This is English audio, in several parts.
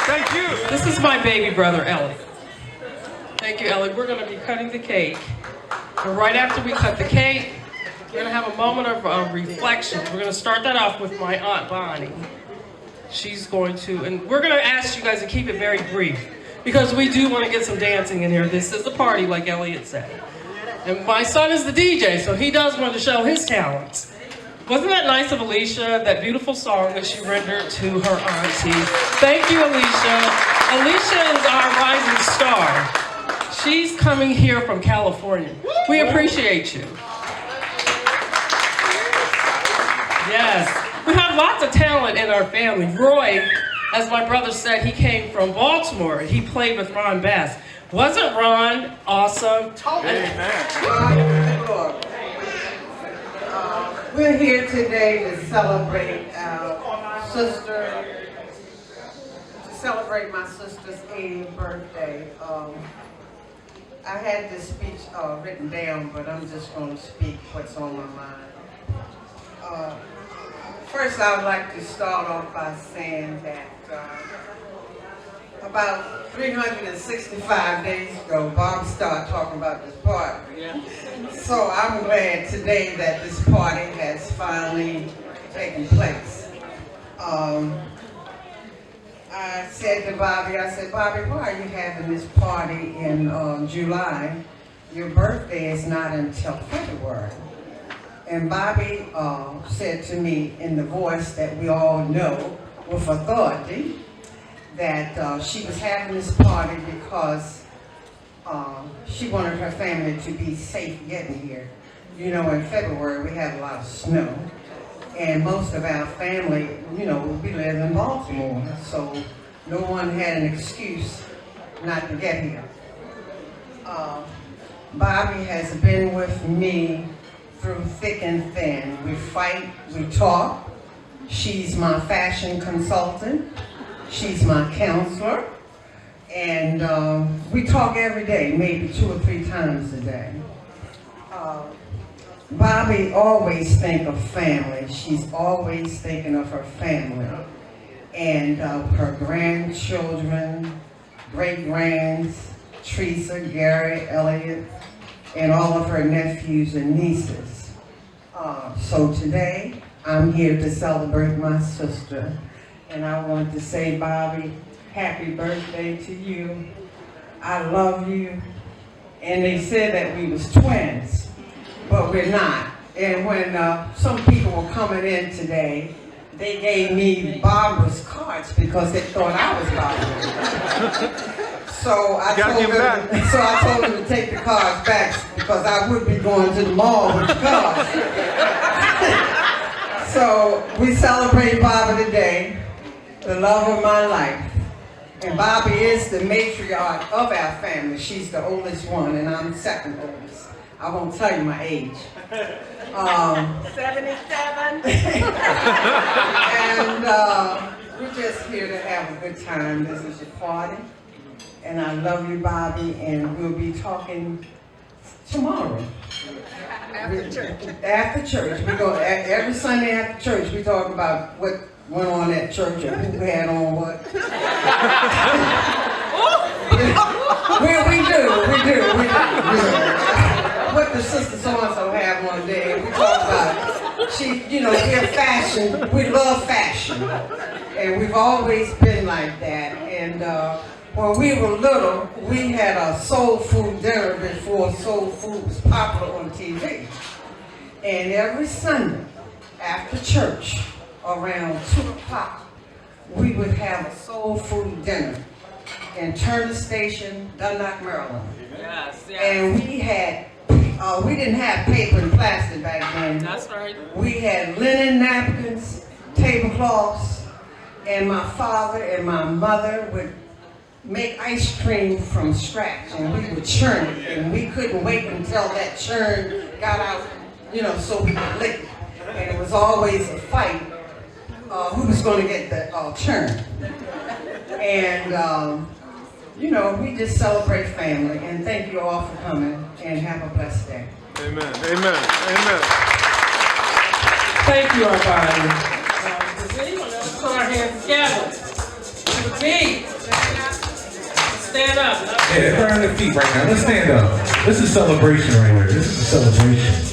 Thank you. This is my baby brother, Ellie. Thank you, Ellie. We're going to be cutting the cake. And right after we cut the cake, we're going to have a moment of reflection. We're going to start that off with my Aunt Bonnie. She's going to, and we're going to ask you guys to keep it very brief, because we do want to get some dancing in here. This is a party, like Elliot said. And my son is the DJ, so he does want to show his talents. Wasn't that nice of Alicia, that beautiful song that she rendered to her auntie? Thank you, Alicia. Alicia is our rising star. She's coming here from California. We appreciate you. Yes. We have lots of talent in our family. Roy, as my brother said, he came from Baltimore. He played with Ron Bass. Wasn't Ron awesome? Amen. We're here today to celebrate our sister, to celebrate my sister's 80th birthday. I had this speech written down, but I'm just going to speak what's on my mind. First, I would like to start off by saying that about 365 days ago, Bob started talking about this party. Yeah. So I'm glad today that this party has finally taken place. I said to Bobby, Bobby, why are you having this party in July? Your birthday is not until February. And Bobby said to me in the voice that we all know with authority that she was having this party because she wanted her family to be safe getting here. You know, in February we have a lot of snow, and most of our family, you know, we live in Baltimore, so no one had an excuse not to get here. Bobby has been with me through thick and thin. We fight, we talk. She's my fashion consultant. She's my counselor. And we talk every day, maybe 2 or 3 times a day. Bobby always thinks of family. She's always thinking of her family and her grandchildren, great-grands, Teresa, Gary, Elliot, and all of her nephews and nieces. So today, I'm here to celebrate my sister. And I want to say, Bobby, happy birthday to you. I love you. And they said that we was twins, but we're not. And when some people were coming in today, they gave me Barbara's cards because they thought I was Barbara. So I told them to take the cards back because I would be going to the mall with the cards. So we celebrate Barbara today, the love of my life. And Bobby is the matriarch of our family. She's the oldest one, and I'm second oldest. I won't tell you my age. 77. And we're just here to have a good time. This is your party. And I love you, Bobby, and we'll be talking tomorrow. After church. After church. We go every Sunday after church. We talk about what went on at church and who had on what. we do. What the sister so-and-so have one day, and we talk about it. She, you know, we're fashion. We love fashion. And we've always been like that. And when we were little, we had a soul food dinner before soul food was popular on TV. And every Sunday after church, around 2 o'clock, we would have a soul food dinner in Turner Station, Dundalk, Maryland. Yes. And we didn't have paper and plastic back then. That's right. We had linen napkins, tablecloths, and my father and my mother would make ice cream from scratch, and we would churn it, and we couldn't wait until that churn got out, you know, so we could lick it. And it was always a fight who was going to get the churn. And, you know, we just celebrate family, and thank you all for coming, and have a blessed day. Amen. Amen. Amen. Thank you, our body. Does anyone else put our hands together? To the beat. Stand up. Yeah, they're on their feet right now. Let's stand up. This is celebration right here. This is a celebration.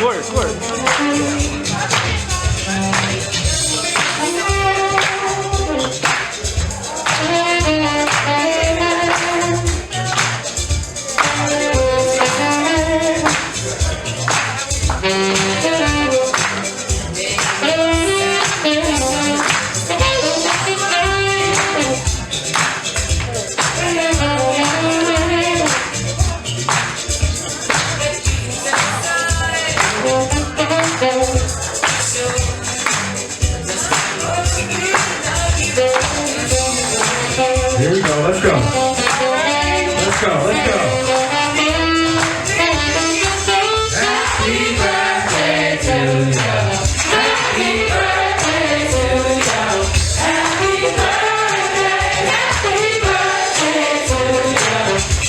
Word, word. Here we go. Let's go. Let's go. Let's go. Happy birthday to you. Happy birthday to you. Happy birthday. Happy birthday to you.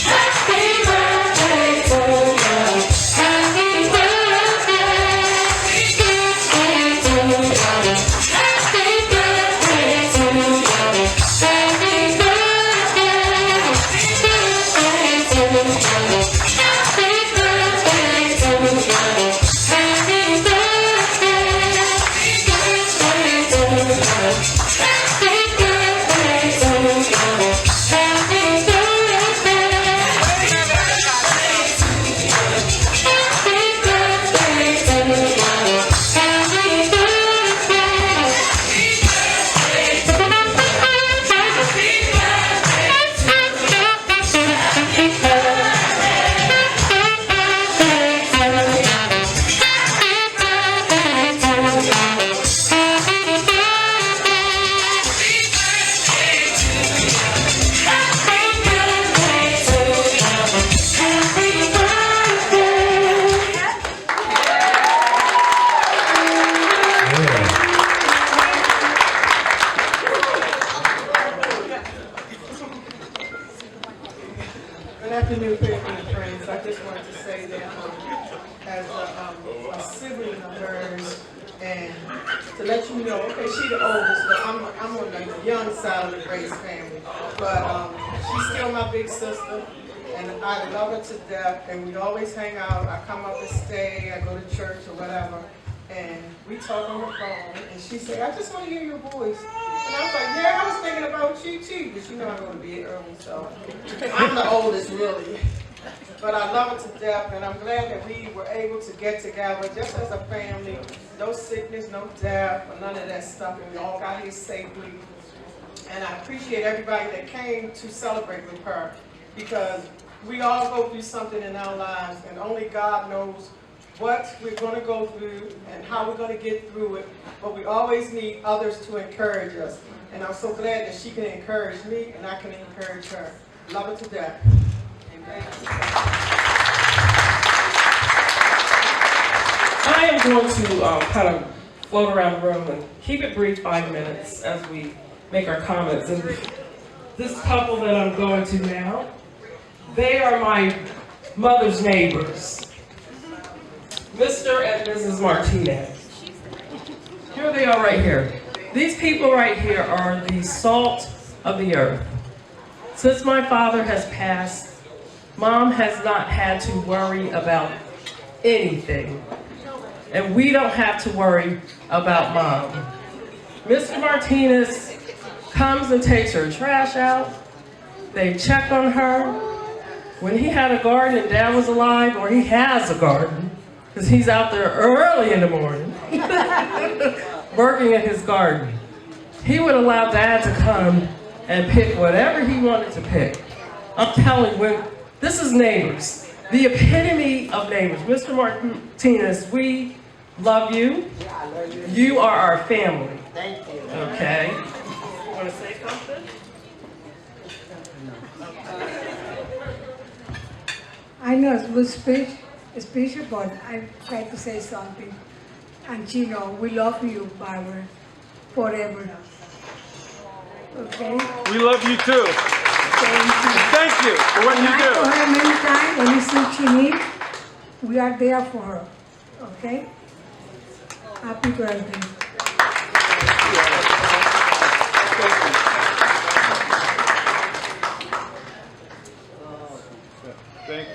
Happy birthday to you. Happy birthday to you. Happy birthday to you. Good afternoon, family and friends. I just wanted to say that as a sibling of hers, and to let you know, okay, she's the oldest, but I'm on the young side of the Grace family. But she's still my big sister, and I love her to death, and we always hang out. I come up and stay, I go to church or whatever, and we talk on the phone, and she said, I just want to hear your voice. And I was like, yeah, I was thinking about you too, but you know I'm going to be early, so I'm the oldest really. But I love her to death, and I'm glad that we were able to get together just as a family. No sickness, no death, or none of that stuff, and we all got here safely. And I appreciate everybody that came to celebrate with her, because we all go through something in our lives, and only God knows what we're going to go through and how we're going to get through it, but we always need others to encourage us. And I'm so glad that she can encourage me and I can encourage her. Love her to death. Amen. I am going to kind of float around the room and keep it brief, 5 minutes, as we make our comments. And this couple that I'm going to now, they are my mother's neighbors. Mr. and Mrs. Martinez. Here they are right here. These people right here are the salt of the earth. Since my father has passed, Mom has not had to worry about anything. And we don't have to worry about Mom. Mr. Martinez comes and takes her trash out. They check on her. When he had a garden and Dad was alive, or he has a garden, because he's out there early in the morning, working in his garden. He would allow Dad to come and pick whatever he wanted to pick. I'm telling you, this is neighbors, the epitome of neighbors. Mr. Martinez, we love you. You are our family. Thank you. Okay. You want to say something? I know it was special, but I tried to say something. And you know, we love you, Barbara, forever. Okay? We love you too. Thank you. Thank you for what And you I do. told her many times, anything she needs, we are there for her, okay? Happy birthday. Thank you.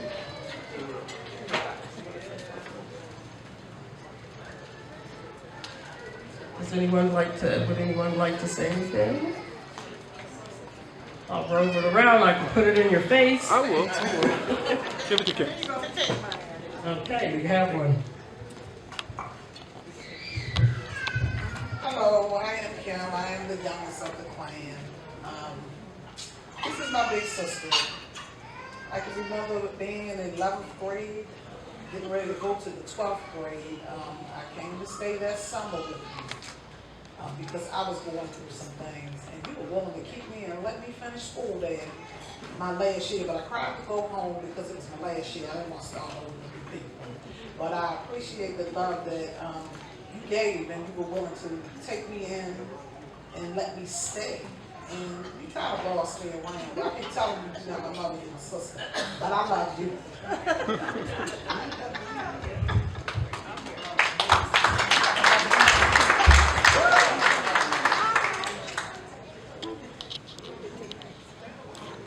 Would anyone like to say anything? I'll roll it around, I can put it in your face. I will. Give it to Kim. Okay, we have one. Hello, I am Kim. I am the youngest of the clan. This is my big sister. I can remember being in the 11th grade, getting ready to go to the 12th grade. I came to stay that summer with me because I was going through some things, and you were willing to keep me and let me finish school there my last year. But I cried to go home because it was my last year. I didn't want to start over with new people. But I appreciate the love that you gave, and you were willing to take me in and let me stay. And you try to boss me around. I keep telling you you're not my mother, you're my sister. But I love you.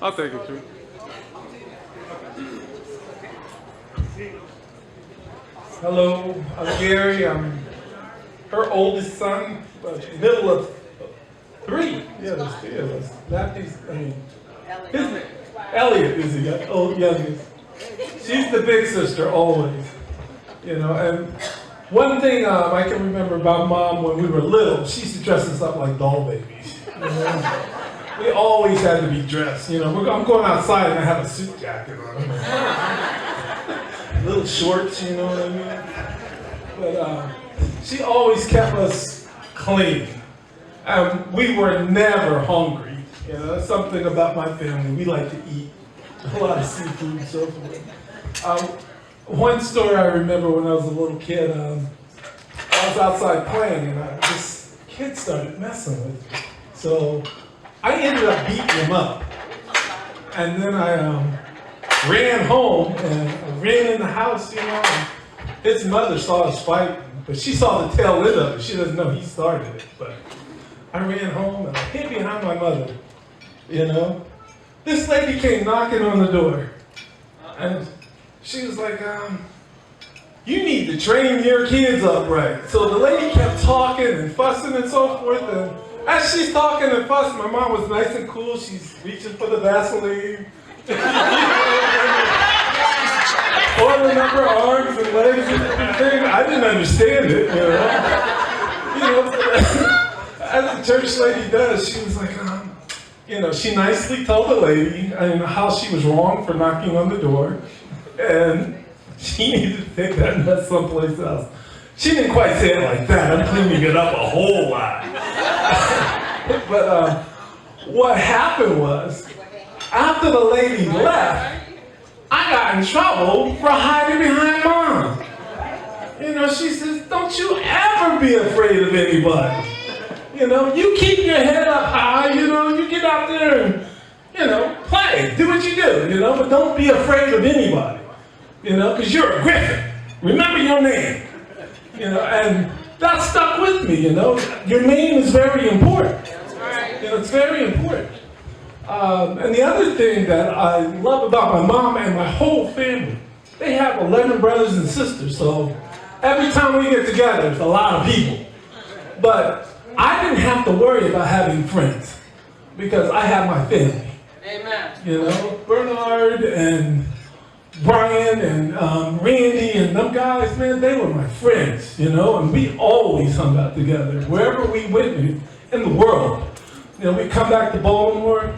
I'll take it, too. Hello, I'm Gary. I'm her oldest son, middle of three. Yeah, there's three of us. Elliot is the youngest. She's the big sister always, you know. And one thing I can remember about Mom when we were little, she used to dress us up like doll babies. You know? We always had to be dressed. You know, I'm going outside and I have a suit jacket on. Little shorts, you know what I mean? But she always kept us clean. We were never hungry. You know, that's something about my family. We like to eat a lot of seafood and so forth. One story I remember when I was a little kid, I was outside playing and this kid started messing with me. So I ended up beating him up. And then I ran home and I ran in the house, you know, and his mother saw us fighting, but she saw the tail end of it. She doesn't know he started it, but I ran home and I hid behind my mother, you know. This lady came knocking on the door and she was like, you need to train your kids up right. So the lady kept talking and fussing and so forth, and as she's talking and fussing, my mom was nice and cool. She's reaching for the Vaseline. Oiling up her arms and legs and everything. I didn't understand it, you know. As the church lady does, she was like, you know, she nicely told the lady how she was wrong for knocking on the door, and she needed to take that mess someplace else. She didn't quite say it like that. I'm cleaning it up a whole lot. But what happened was, after the lady left, I got in trouble for hiding behind Mom. You know, she says, don't you ever be afraid of anybody. You know, you keep your head up high, you know, you get out there and, you know, play, do what you do, you know, but don't be afraid of anybody. You know, because you're a Griffin. Remember your name. You know, and that stuck with me, you know. Your name is very important. You know, it's very important. And the other thing that I love about my mom and my whole family, they have 11 brothers and sisters, so every time we get together, it's a lot of people. But I didn't have to worry about having friends because I have my family. Amen. You know, Bernard and Brian and Randy and them guys, man, they were my friends, you know, and we always hung out together wherever we went in the world. You know, we come back to Baltimore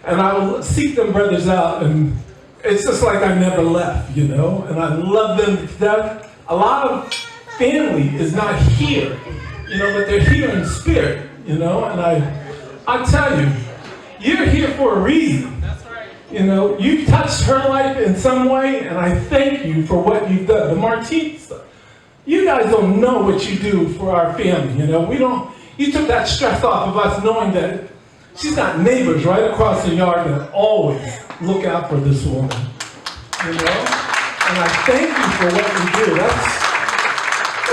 and I would seek them brothers out, and it's just like I never left, you know, and I love them to death. A lot of family is not here, you know, but they're here in spirit, you know, and I tell you, you're here for a reason. You know, you've touched her life in some way, and I thank you for what you've done. The Martins, you guys don't know what you do for our family, you know. You took that stress off of us knowing that she's got neighbors right across the yard that always look out for this woman. you know? And I thank you for what you do.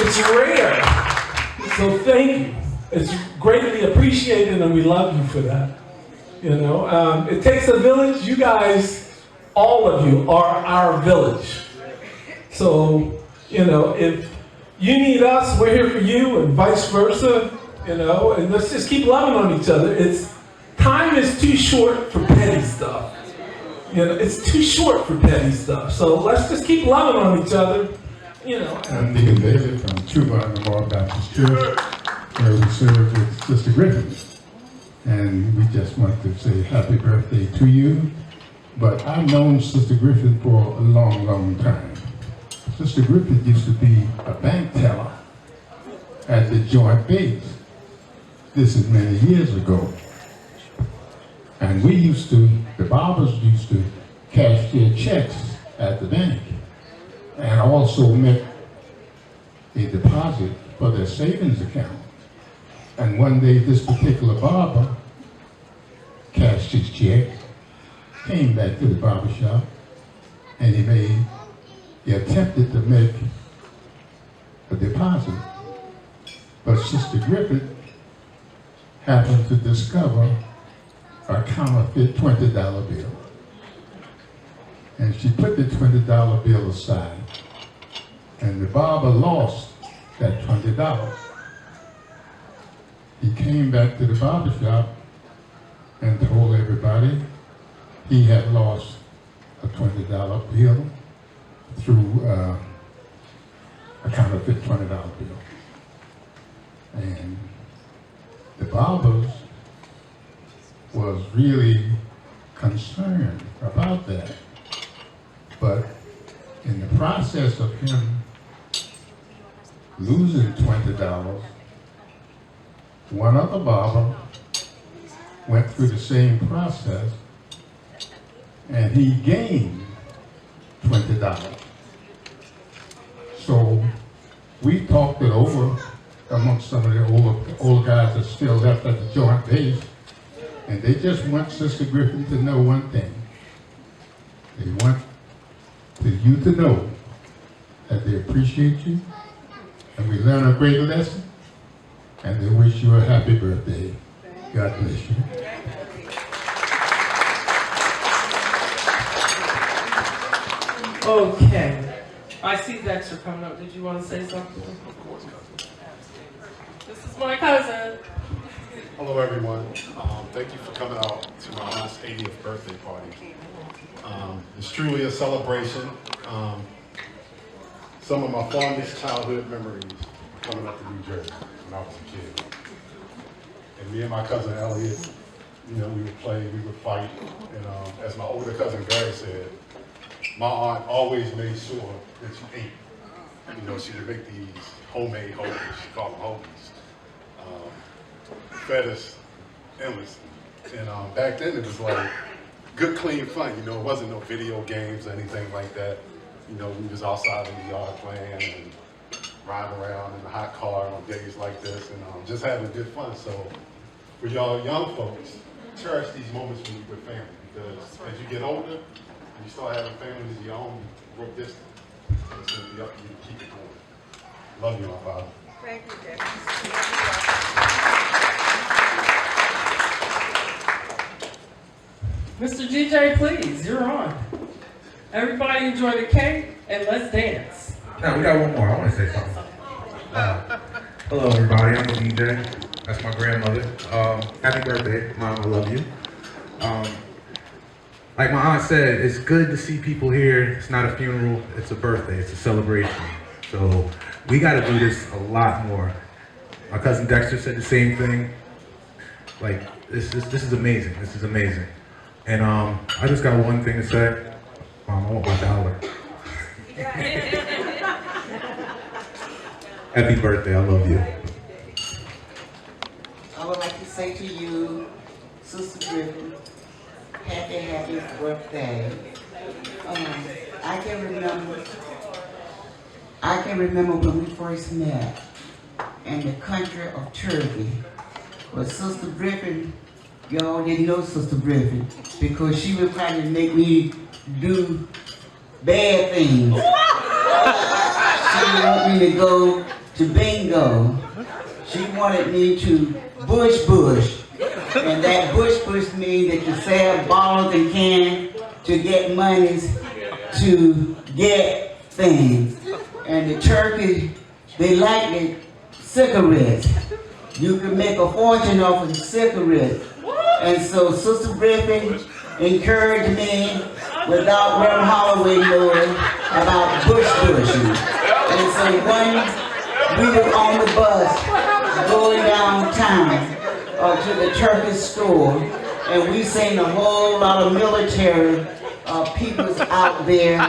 It's rare. So thank you. It's greatly appreciated and we love you for that. You know, it takes a village. You guys, all of you, are our village. So, you know, if you need us, we're here for you, and vice versa, you know, and let's just keep loving on each other. Time is too short for petty stuff. You know, it's too short for petty stuff. So let's just keep loving on each other, you know. I'm Deacon David from Truebar Memorial Baptist Church, where we serve with Sister Griffin. And we just want to say happy birthday to you. But I've known Sister Griffin for a long, long time. Sister Griffin used to be a bank teller at the Joint Base. This is many years ago. And the Barbers used to cash their checks at the bank and also make a deposit for their savings account. And one day this particular barber cashed his check, came back to the barber shop, and he attempted to make a deposit. But Sister Griffin happened to discover a counterfeit $20 bill. And she put the $20 bill aside, and the barber lost that $20. He came back to the barber shop and told everybody he had lost a $20 bill through a counterfeit $20 bill. And the barbers was really concerned about that. But in the process of him losing $20, one other barber went through the same process and he gained $20. So we talked it over amongst some of the older guys that still left at the Joint Base. And they just want Sister Griffin to know one thing. They want you to know that they appreciate you, and we learn a great lesson, and they wish you a happy birthday. God bless you. Okay. I see Dexter coming up. Did you want to say something? This is my cousin. Hello, everyone. Thank you for coming out to my aunt's 80th birthday party. It's truly a celebration. Some of my fondest childhood memories coming up to New Jersey when I was a kid. And me and my cousin Elliot, you know, we would play, we would fight. And as my older cousin Gary said, my aunt always made sure that you ate. You know, she would make these homemade hoagies. She called them hoagies. Fed us endlessly. And back then it was like good, clean fun. You know, it wasn't no video games or anything like that. You know, we was outside in the yard playing and riding around in the hot car on days like this and just having good fun. So for y'all young folks, cherish these moments when you're with family, because as you get older and you start having families of your own, you grow distant. So it's going to be up to you to keep it going. Love you, my father. Thank you, Debbie. Mr. DJ, please, you're on. Everybody enjoy the cake and let's dance. No, we got one more. I want to say something. Hello, everybody. I'm the DJ. That's my grandmother. Happy birthday, Mom. I love you. Like my aunt said, it's good to see people here. It's not a funeral. It's a birthday. It's a celebration. So we got to do this a lot more. My cousin Dexter said the same thing. Like, this is amazing. This is amazing. And I just got one thing to say. Mom, I want my dollar. Happy birthday. I love you. I would like to say to you, Sister Griffin, happy birthday. I can remember when we first met in the country of Turkey. But Sister Griffin, y'all didn't know Sister Griffin because she would probably make me do bad things. She wanted me to go to bingo. She wanted me to bush. And that bush means that you sell bottles and cans to get monies to get things. And the turkey, they like the cigarettes. You can make a fortune off of cigarettes. And so Sister Griffin encouraged me without Reverend Holloway knowing about bushing. And so when we were on the bus going downtown to the turkey store, and we seen a whole lot of military people out there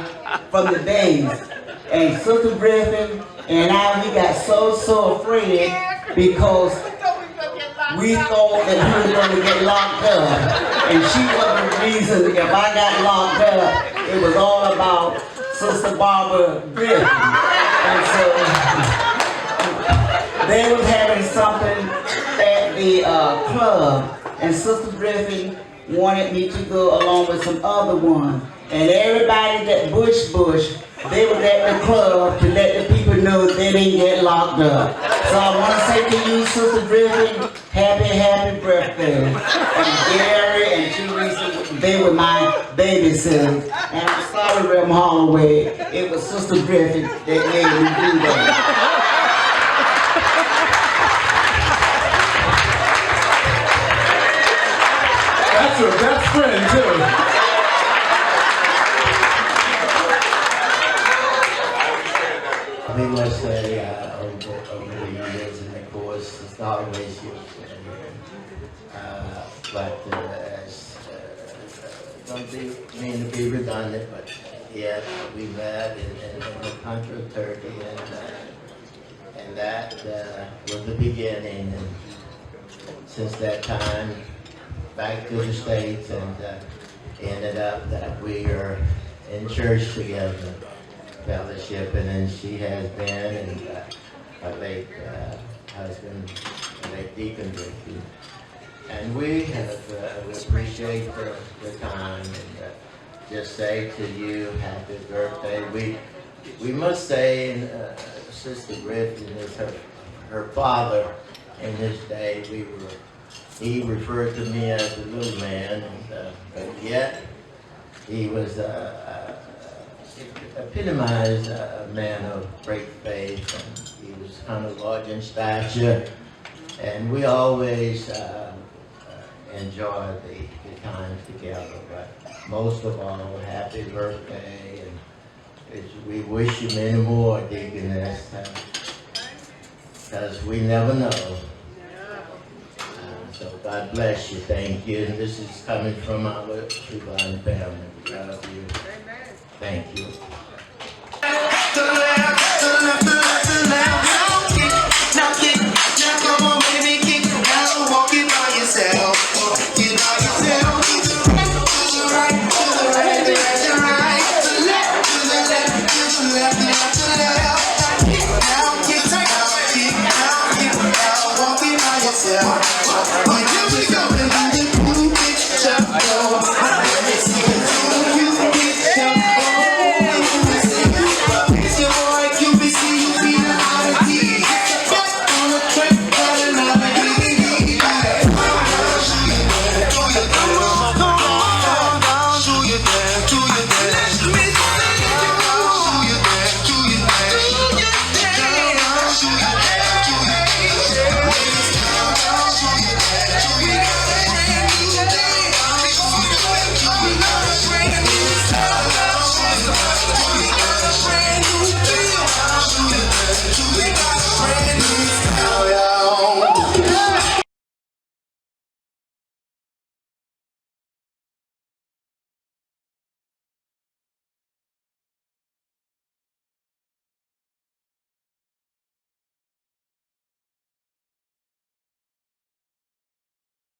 from the base. And Sister Griffin and I, we got so afraid because we thought that we were going to get locked up. And she was the reason if I got locked up, it was all about Sister Barbara Griffin. And so they was having something at the club, and Sister Griffin wanted me to go along with some other ones. And everybody that bush, they was at the club to let the people know they didn't get locked up. So I want to say to you, Sister Griffin, happy birthday. And Gary and Teresa, they were my babysitters. And I'm sorry, Reverend Holloway, it was Sister Griffin that made me do that. That's her best friend, too. We must say over the years, and of course, it's not always you. But don't mean to be redundant, but yes, we met in the country of Turkey, and that was the beginning. And since that time, back to the States, and ended up that we are in church together, fellowship, and then she has been, and her late husband, late Deacon Ricky. And we appreciate the time, and just say to you, happy birthday. We must say, Sister Griffin is her father in his day. He referred to me as a little man, but yet he was epitomized a man of great faith, and he was kind of large in stature, and we always enjoyed the time together. But most of all, happy birthday, and we wish you many more, Deaconess, because we never know. So God bless you, thank you. And this is coming from our True Vine family. We love you. Thank you.